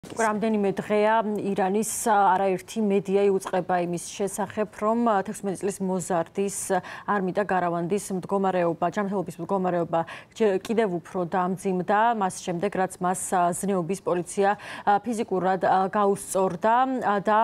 რამდენიმე დღეა ირანის არაერთი მედია იუწყება იმის შესახებ, რომ 16 წლის მოზარდის არმიტა გარავანდის მდგომარეობა, ჯანმრთელობის მდგომარეობა კიდევ უფრო დამძიმდა, მას შემდეგ, რაც მას ზნეობის პოლიცია ფიზიკურად გაუსწორდა და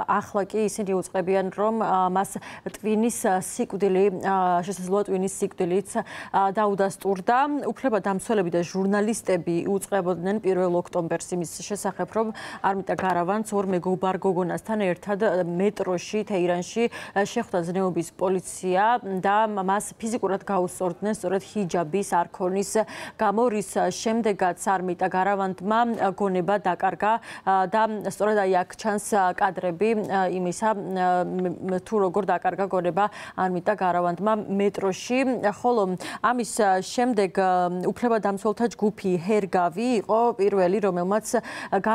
ახლა კი ისინი იუწყებიან, რომ მას ტვინის სიკვდილი, შესაძლოა ტვინის სიკვდილიც დაუდასტურდა. უფლებადამცველები და ჟურნალისტები იუწყებოდნენ 1 ოქტომბერს იმის შესახებ, რომ არმიტა გარავანს ორ მეგობარ გოგონასთან ერთად მეტროში თეირანში შეხვდა ზნეობის პოლიცია და მას ფიზიკურად გაუსწორდნენ სწორედ ჰიჯაბის არქონის გამო, რის შემდეგაც არმიტა გარავანმა გონება დაკარგა და სწორედ აქ ჩანს კადრები იმისა, თუ როგორ დაკარგა გონება არმიტა გარავანმა მეტროში, ხოლო ამის შემდეგ უფლებადამცველთა ჯგუფი ჰერგავი იყო პირველი, რომელმაც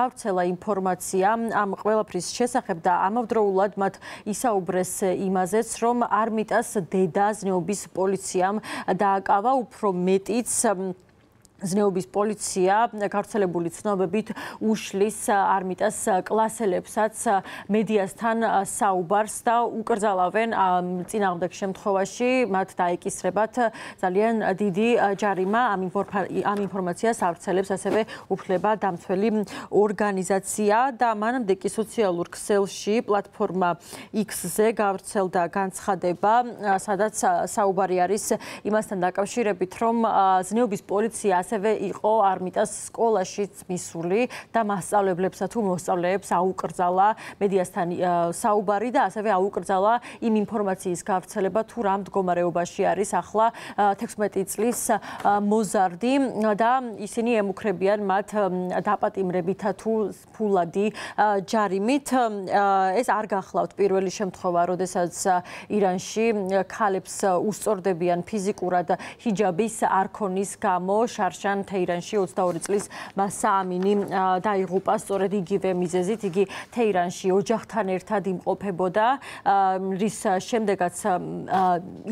გავრცელა ინფორმაცია ამ ყველაფრის შესახებ და ამავდროულად მათ ისაუბრეს იმაზეც, რომ არმიტას დედა ზნეობის პოლიციამ დააკავა, უფრო მეტიც ზნეობის პოლიცია გავრცელებული ცნობებით უშლის არმიტას კლასელებსაც მედიასთან საუბარს და უკრძალავენ წინააღმდეგ შემთხვევაში მათ დაეკისრებათ ძალიან დიდი ჯარიმა. ამ ინფორმაციას ავრცელებს ასევე უფლებადამცველი ორგანიზაცია და მანამდე კი სოციალურ ქსელში პლატფორმა X-ზე გავრცელდა განცხადება, სადაც საუბარი არის იმასთან დაკავშირებით, რომ ზნეობის პოლიცია ასევე იყო არმიტას სკოლაშიც მისული და მასწავლებლებსა თუ მოსწავლეებს აუკრძალა მედიასთან საუბარი და ასევე აუკრძალა იმ ინფორმაციის გავრცელება, თუ რა მდგომარეობაში არის ახლა 16 წლის მოზარდი და ისინი ემუქრებიან მათ დაპატიმრებითა თუ ფულადი ჯარიმით. ეს არ გახლავთ პირველი შემთხვევა, როდესაც ირანში ქალებს უსწორდებიან ფიზიკურად ჰიჯაბის არქონის გამო. შარშან თეირანში 22 წლის მასა ამინი დაიღუპა სწორედ იგივე მიზეზით. იგი თეირანში ოჯახთან ერთად იმყოფებოდა, რის შემდეგაც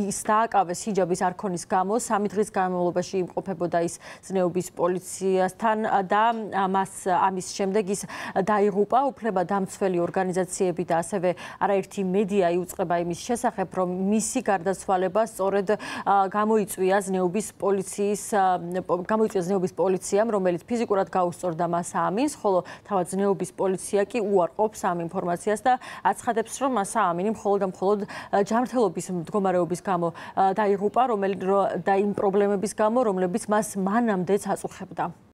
ის დააკავეს ჰიჯაბის არქონის გამო. 3 დღის განმავლობაში იმყოფებოდა ის ზნეობის პოლიციასთან და ამის შემდეგ ის დაიღუპა. უფლებადამცველი ორგანიზაციები და ასევე არაერთი მედია იუწყება იმის შესახებ, რომ მისი გარდაცვალება სწორედ გამოიწვია ზნეობის პოლიციამ, რომელიც ფიზიკურად გაუსწორდა მას ამინს, ხოლო თავად ზნეობის პოლიცია კი უარყოფს ამ ინფორმაციას და აცხადებს, რომ მას ამინი მხოლოდ და მხოლოდ ჯანმრთელობის მდგომარეობის გამო დაიღუპა და იმ პრობლემების გამო, რომლებიც მას მანამდეც აწუხებდა.